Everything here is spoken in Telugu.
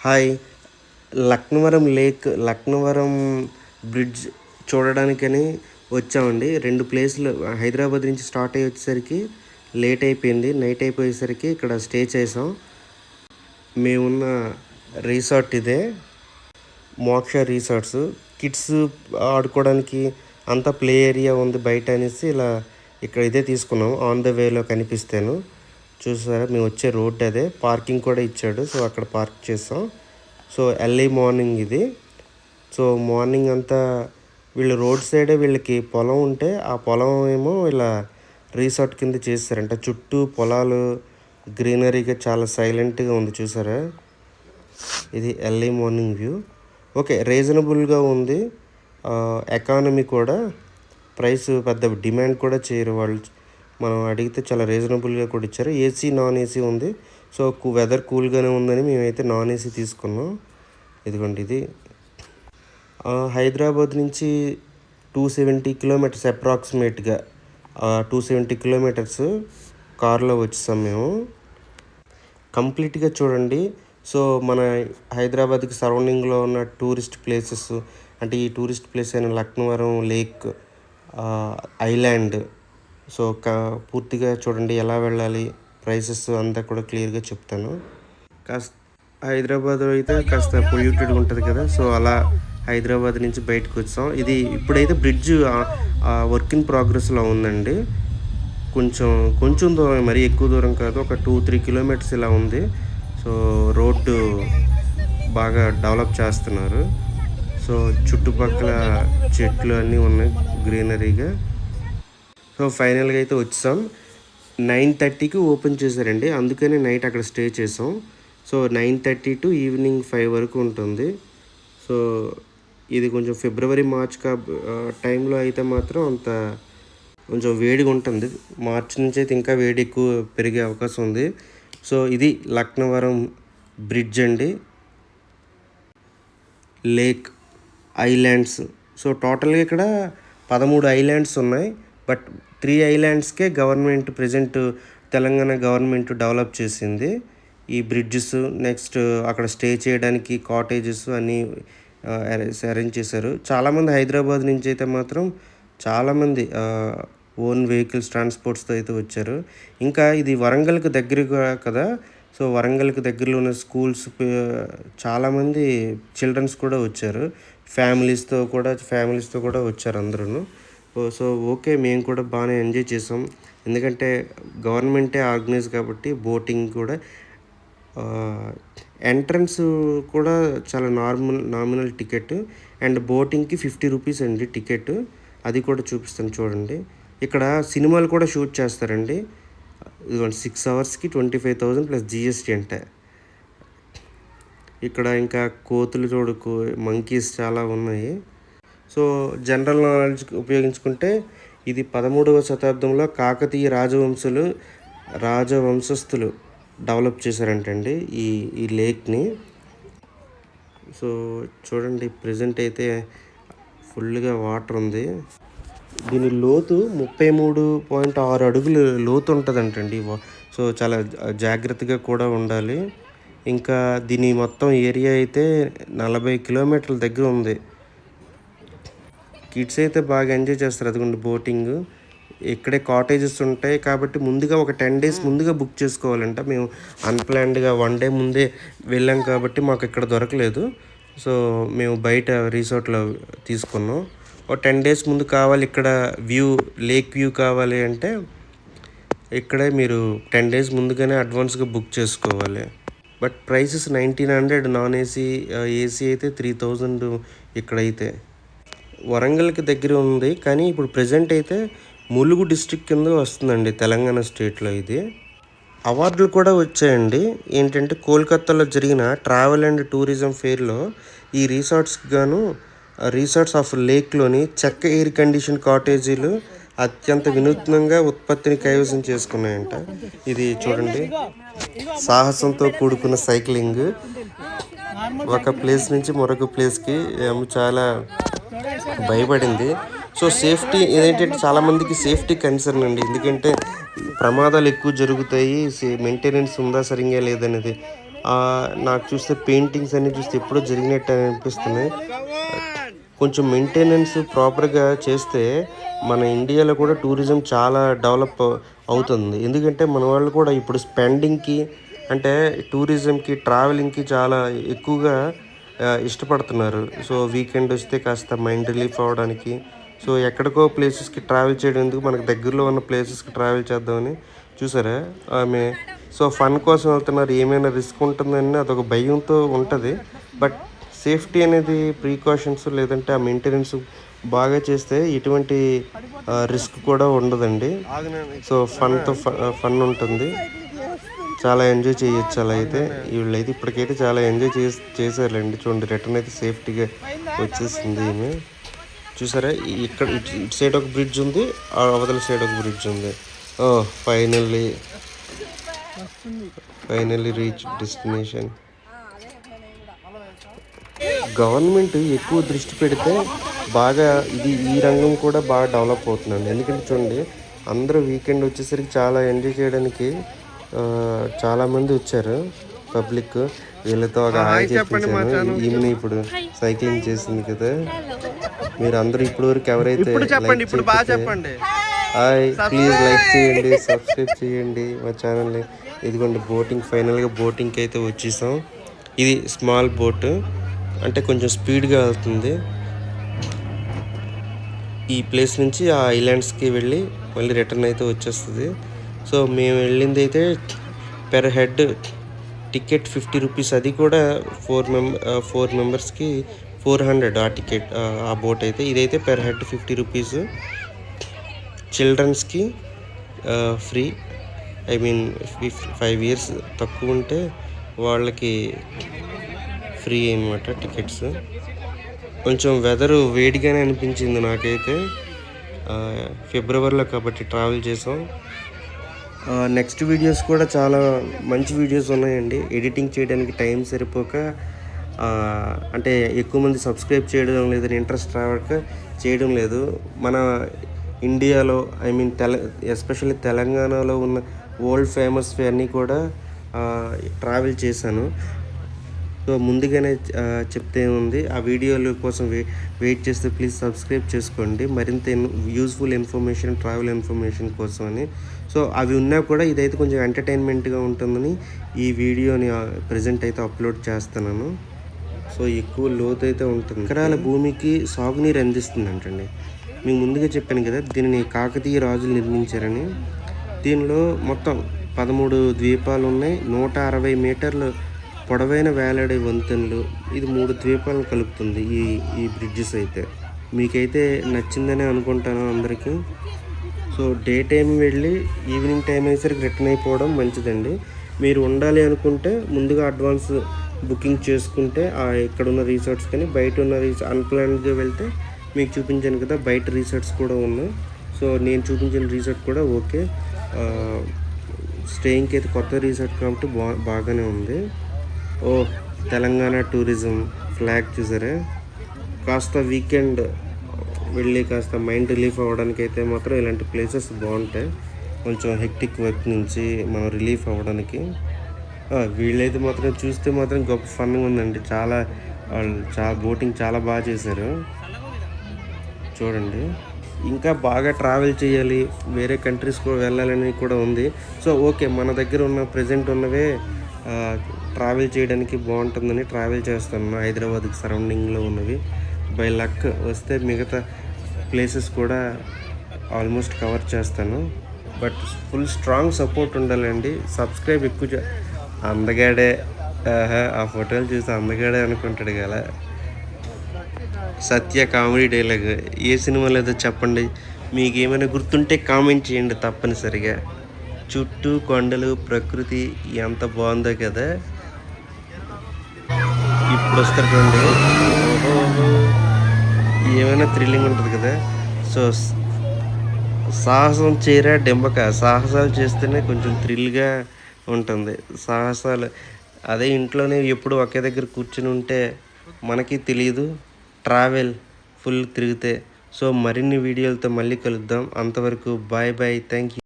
Hi! Laknavaram lake, Laknavaram bridge చూడడానికని వచ్చామండి. 2 ప్లేసులు హైదరాబాద్ నుంచి స్టార్ట్ అయ్యి వచ్చేసరికి లేట్ అయిపోయింది. నైట్ అయిపోయేసరికి ఇక్కడ స్టే చేసాం. మేమున్న రిసార్ట్ ఇదే. మోక్ష రిసార్ట్స్. కిడ్స్ ఆడుకోవడానికి అంతా ప్లే ఏరియా ఉంది బయట అనేసి ఇక్కడ ఇదే తీసుకున్నాం. ఆన్ ద వేలో కనిపిస్తాను. చూసారా మేము వచ్చే రోడ్ అదే. పార్కింగ్ కూడా ఇచ్చాడు. సో అక్కడ పార్క్ చేసాం. సో ఎర్లీ మార్నింగ్ ఇది. సో మార్నింగ్ అంతా వీళ్ళు రోడ్ సైడే వీళ్ళకి పొలం ఉంటే ఆ పొలం ఏమో రిసార్ట్ కింద చేస్తారంట. చుట్టూ పొలాలు గ్రీనరీగా చాలా సైలెంట్గా ఉంది చూసారా. ఇది ఎర్లీ మార్నింగ్ వ్యూ. ఓకే, రీజనబుల్గా ఉంది. ఎకానమీ కూడా, ప్రైస్ పెద్ద డిమాండ్ కూడా చేయరు వాళ్ళు. మనం అడిగితే చాలా రీజనబుల్గా కూడా ఇచ్చారు. ఏసీ నాన్ ఏసీ ఉంది. సో వెదర్ కూల్గానే ఉందని మేమైతే నాన్ ఏసీ తీసుకున్నాం. ఇదిగోండి ఇది. హైదరాబాద్ నుంచి 270 కిలోమీటర్స్ అప్రాక్సిమేట్గా 270 కిలోమీటర్స్ కార్లో వచ్చేసాం మేము. కంప్లీట్గా చూడండి. సో మన హైదరాబాద్కి సరౌండింగ్లో ఉన్న టూరిస్ట్ ప్లేసెస్, అంటే ఈ టూరిస్ట్ ప్లేస్ అయిన లక్నవరం లేక్, ఐలాండ్, సో పూర్తిగా చూడండి ఎలా వెళ్ళాలి, ప్రైసెస్ అంతా కూడా క్లియర్గా చెప్తాను. హైదరాబాద్లో అయితే కాస్త పొల్యూటెడ్గా ఉంటుంది కదా, సో అలా హైదరాబాద్ నుంచి బయటకు వచ్చాం. ఇది ఇప్పుడైతే బ్రిడ్జ్ వర్క్ ఇన్ ప్రోగ్రెస్లో ఉందండి. కొంచెం దూరం, మరీ ఎక్కువ దూరం కాదు, ఒక 2-3 కిలోమీటర్స్ ఇలా ఉంది. సో రోడ్డు బాగా డెవలప్ చేస్తున్నారు. సో చుట్టుపక్కల చెట్లు అన్నీ ఉన్నాయి గ్రీనరీగా. సో ఫైనల్గా అయితే వచ్చాం. 9:30కి ఓపెన్ చేశారండి, అందుకనే నైట్ అక్కడ స్టే చేసాం. సో 9:30 టు ఈవినింగ్ 5 వరకు ఉంటుంది. సో ఇది కొంచెం ఫిబ్రవరి మార్చ్ టైంలో అయితే మాత్రం కొంచెం వేడిగా ఉంటుంది. మార్చి నుంచి అయితే ఇంకా వేడి ఎక్కువ పెరిగే అవకాశం ఉంది. సో ఇది లక్నవరం బ్రిడ్జ్ అండి, లేక్, ఐలాండ్స్. సో టోటల్గా ఇక్కడ 13 ఐలాండ్స్ ఉన్నాయి. బట్ 3 ఐలాండ్స్కే government present Telangana government develop చేసింది ఈ బ్రిడ్జెస్. నెక్స్ట్ అక్కడ స్టే చేయడానికి కాటేజెస్ అన్నీ అరేంజ్ చేశారు. చాలామంది హైదరాబాద్ నుంచి అయితే మాత్రం చాలామంది ఓన్ వెహికల్స్, ట్రాన్స్పోర్ట్స్తో అయితే వచ్చారు. ఇంకా ఇది వరంగల్కి దగ్గరగా కదా, సో వరంగల్కి దగ్గరలో ఉన్న స్కూల్స్, చాలామంది చిల్డ్రన్స్ కూడా వచ్చారు. ఫ్యామిలీస్తో కూడా వచ్చారు అందరూ. సో ఓకే, మేము కూడా బాగానే ఎంజాయ్ చేసాం. ఎందుకంటే గవర్నమెంటే ఆర్గనైజ్ కాబట్టి బోటింగ్ కూడా. ఎంట్రన్స్ కూడా చాలా నామినల్ టికెట్, అండ్ బోటింగ్కి 50 రూపీస్ అండి టికెట్. అది కూడా చూపిస్తాను చూడండి. ఇక్కడ సినిమాలు కూడా షూట్ చేస్తారండి. 6 అవర్స్కి 25,000 ప్లస్ GST అంటే. ఇక్కడ ఇంకా కోతులు మంకీస్ చాలా ఉన్నాయి. సో జనరల్ నాలెడ్జ్ ఉపయోగించుకుంటే ఇది 13వ శతాబ్దంలో కాకతీయ రాజవంశస్థులు డెవలప్ చేశారంటండి ఈ లేక్ని. సో చూడండి, ప్రజెంట్ అయితే ఫుల్గా వాటర్ ఉంది. దీని లోతు 33.6 అడుగులు లోతు ఉంటుందంటండి. సో చాలా జాగ్రత్తగా కూడా ఉండాలి. ఇంకా దీని మొత్తం ఏరియా అయితే 40 కిలోమీటర్ల దగ్గర ఉంది. కిడ్స్ అయితే బాగా ఎంజాయ్ చేస్తారు. అదిగోండి బోటింగ్. ఇక్కడే కాటేజెస్ ఉంటాయి కాబట్టి ముందుగా ఒక 10 days ముందుగా బుక్ చేసుకోవాలంట. మేము అన్ప్లాన్డ్గా 1 day ముందే వెళ్ళాం కాబట్టి మాకు ఇక్కడ దొరకలేదు. సో మేము బయట రిసార్ట్లో తీసుకున్నాం. ఒక 10 days ముందు కావాలి, ఇక్కడ లేక్ వ్యూ కావాలి అంటే ఇక్కడే మీరు 10 days ముందుగానే అడ్వాన్స్గా బుక్ చేసుకోవాలి. But prices 1900 non AC, AC అయితే 3000 ఇక్కడైతే. వరంగల్కి దగ్గర ఉంది కానీ ఇప్పుడు ప్రజెంట్ అయితే ములుగు డిస్ట్రిక్ట్ కింద వస్తుందండి తెలంగాణ స్టేట్లో. ఇది అవార్డులు కూడా వచ్చాయండి. ఏంటంటే కోల్కతాలో జరిగిన ట్రావెల్ అండ్ టూరిజం ఫెయిర్లో ఈ రిసార్ట్స్ ఆఫ్ లేక్లోని చెక్క ఎయిర్ కండిషన్ కాటేజీలు అత్యంత వినూత్నంగా ఉత్పత్తిని కైవసం చేసుకున్నాయంట. ఇది చూడండి, సాహసంతో కూడుకున్న సైక్లింగ్ ఒక ప్లేస్ నుంచి మరొక ప్లేస్కి. చాలా భయపడింది. సో సేఫ్టీ ఏంటంటే చాలామందికి సేఫ్టీ కన్సర్న్ అండి. ఎందుకంటే ప్రమాదాలు ఎక్కువ జరుగుతాయి, మెయింటెనెన్స్ ఉందా సరిగ్గా లేదనేది. నాకు చూస్తే పెయింటింగ్స్ అన్నీ చూస్తే ఎప్పుడో జరిగినట్టు అనిపిస్తున్నాయి. కొంచెం మెయింటెనెన్స్ ప్రాపర్గా చేస్తే మన ఇండియాలో కూడా టూరిజం చాలా డెవలప్ అవుతుంది. ఎందుకంటే మన వాళ్ళు కూడా ఇప్పుడు స్పెండింగ్కి అంటే టూరిజంకి ట్రావెలింగ్కి చాలా ఎక్కువగా ఇష్టపడుతున్నారు. సో వీకెండ్ వస్తే కాస్త మైండ్ రిలీఫ్ అవ్వడానికి, సో ఎక్కడికో ప్లేసెస్కి ట్రావెల్ చేయడం ఎందుకు, మనకు దగ్గరలో ఉన్న ప్లేసెస్కి ట్రావెల్ చేద్దామని చూసారా ఆమె. సో ఫన్ కోసం వెళ్తున్నారు, ఏమైనా రిస్క్ ఉంటుందని అదొక భయంతో ఉంటుంది. బట్ సేఫ్టీ అనేది ప్రికాషన్స్ లేదంటే ఆ మెయింటెనెన్స్ బాగా చేస్తే ఎటువంటి రిస్క్ కూడా ఉండదండి. సో ఫన్ ఉంటుంది, చాలా ఎంజాయ్ చేయొచ్చు. అలా అయితే వీళ్ళైతే ఇప్పటికైతే చాలా ఎంజాయ్ చేశారులేండి. చూడండి రిటర్న్ అయితే సేఫ్టీగా వచ్చేసింది ఈమె. చూసారా ఇక్కడ ఇటు సైడ్ ఒక బ్రిడ్జ్ ఉంది, అవతల సైడ్ ఒక బ్రిడ్జ్ ఉంది. ఓ ఫైనల్లీ రీచ్ డెస్టినేషన్. గవర్నమెంట్ ఎక్కువ దృష్టి పెడితే బాగా ఈ రంగం కూడా బాగా డెవలప్ అవుతుందండి. ఎందుకంటే చూడండి అందరూ వీకెండ్ వచ్చేసరికి చాలా ఎంజాయ్ చేయడానికి చాలామంది వచ్చారు పబ్లిక్. వీళ్ళతో ఒక హాయ్ చెప్పించాను. ఈమె ఇప్పుడు సైక్లింగ్ చేసింది కదా. మీరు అందరూ ఇప్పటి వరకు ఎవరైతే హాయ్ ప్లీజ్ లైక్ చేయండి, సబ్స్క్రైబ్ చేయండి మా ఛానల్ని. ఇదిగోండి బోటింగ్, ఫైనల్గా బోటింగ్కి అయితే వచ్చేసాం. ఇది స్మాల్ బోట్, అంటే కొంచెం స్పీడ్గా వెళ్తుంది. ఈ ప్లేస్ నుంచి ఆ ఐలాండ్స్కి వెళ్ళి మళ్ళీ రిటర్న్ అయితే వచ్చేస్తుంది. సో మేము వెళ్ళింది అయితే పెర్ హెడ్ టికెట్ 50 రూపీస్, అది కూడా 4 మెంబర్స్కి 400 ఆ టికెట్ ఆ బోట్ అయితే. ఇదైతే పెర్ హెడ్ 50 రూపీస్. చిల్డ్రన్స్కి ఫ్రీ, ఐ మీన్ 5 years తక్కువ ఉంటే వాళ్ళకి ఫ్రీ అనమాట టికెట్స్. కొంచెం వెదరు వేడిగానే అనిపించింది నాకైతే, ఫిబ్రవరిలో కాబట్టి ట్రావెల్ చేసాం. నెక్స్ట్ వీడియోస్ కూడా చాలా మంచి వీడియోస్ ఉన్నాయండి. ఎడిటింగ్ చేయడానికి టైం సరిపోక, అంటే ఎక్కువ మంది సబ్స్క్రైబ్ చేయడం లేదని ఇంట్రెస్ట్ రావక చేయడం లేదు. మన ఇండియాలో ఐ మీన్ ఎస్పెషల్లీ తెలంగాణలో ఉన్న వరల్డ్ ఫేమస్ అన్నీ కూడా ట్రావెల్ చేశాను. సో ముందుగానే చెప్తే ఉంది, ఆ వీడియోల కోసం వెయిట్ చేస్తే ప్లీజ్ సబ్స్క్రైబ్ చేసుకోండి మరింత యూస్ఫుల్ ఇన్ఫర్మేషన్, ట్రావెల్ ఇన్ఫర్మేషన్ కోసం అని. సో అవి ఉన్నా కూడా ఇదైతే కొంచెం ఎంటర్టైన్మెంట్గా ఉంటుందని ఈ వీడియోని ప్రజెంట్ అయితే అప్లోడ్ చేస్తున్నాను. సో ఎక్కువ లోతు అయితే ఉంటుంది. ఎకరాల భూమికి సాగునీరు అందిస్తుందంటండి. మీకు ముందుగా చెప్పాను కదా, దీనిని కాకతీయ రాజులు నిర్మించారని. దీనిలో మొత్తం 13 ద్వీపాలు ఉన్నాయి. 160 మీటర్లు పొడవైన వేలాడే వంతెనలు. ఇది 3 ద్వీపాలను కలుపుతుంది ఈ బ్రిడ్జెస్ అయితే. మీకైతే నచ్చిందనే అనుకుంటాను అందరికీ. సో డే టైం వెళ్ళి ఈవినింగ్ టైం అయ్యేసరికి రిటర్న్ అయిపోవడం మంచిదండి. మీరు ఉండాలి అనుకుంటే ముందుగా అడ్వాన్స్ బుకింగ్ చేసుకుంటే ఇక్కడ ఉన్న రిసార్ట్స్ కానీ బయట ఉన్న అన్ప్లాన్డ్గా వెళ్తే మీకు చూపించాను కదా బయట రిసార్ట్స్ కూడా ఉన్నాయి. సో నేను చూపించిన రిసార్ట్ కూడా ఓకే, స్టేయింగ్కి అయితే కొత్త రిసార్ట్ కాబట్టి బాగానే ఉంది. ఓ తెలంగాణ టూరిజం ఫ్లాగ్ చూసారా. కాస్త వీకెండ్ వెళ్ళి కాస్త మైండ్ రిలీఫ్ అవ్వడానికి అయితే మాత్రం ఇలాంటి ప్లేసెస్ బాగుంటాయి. కొంచెం హెక్టిక్ వర్క్ నుంచి మనం రిలీఫ్ అవ్వడానికి. వీళ్ళైతే మాత్రం చూస్తే మాత్రం గొప్ప ఫన్గా ఉందండి. చాలా బోటింగ్ చాలా బాగా చేశారు చూడండి. ఇంకా బాగా ట్రావెల్ చేయాలి, వేరే కంట్రీస్ కూడా వెళ్ళాలని కూడా ఉంది. సో ఓకే, మన దగ్గర ఉన్న ప్రజెంట్ ఉన్నవే ట్రావెల్ చేయడానికి బాగుంటుందని ట్రావెల్ చేస్తున్నాను. హైదరాబాద్కి సరౌండింగ్లో ఉన్నవి. బై లక్ వస్తే మిగతా ప్లేసెస్ కూడా ఆల్మోస్ట్ కవర్ చేస్తాను. బట్ ఫుల్ స్ట్రాంగ్ సపోర్ట్ ఉండాలండి. సబ్స్క్రైబ్ ఎక్కువ అందగాడే, ఆ ఫోటోలు చూసి అందగాడే అనుకుంటాడు కదా. సత్య కామెడీ డైలాగ్ ఏ సినిమా లేదో చెప్పండి, మీకు ఏమైనా గుర్తుంటే కామెంట్ చేయండి తప్పనిసరిగా. చుట్టూ కొండలు, ప్రకృతి ఎంత బాగుందో కదా. ఇప్పుడు వస్తారు చూడండి, ఏమైనా థ్రిల్లింగ్ ఉంటుంది కదా. సో సాహసం చేయరా డెంబక, సాహసాలు చేస్తేనే కొంచెం థ్రిల్గా ఉంటుంది. సాహసాలు అదే ఇంట్లోనే ఎప్పుడు ఒకే దగ్గర కూర్చుని ఉంటే మనకి తెలియదు, ట్రావెల్ ఫుల్ తిరిగితే. సో మరిన్ని వీడియోలతో మళ్ళీ కలుద్దాం. అంతవరకు బాయ్ బాయ్, థ్యాంక్ యూ.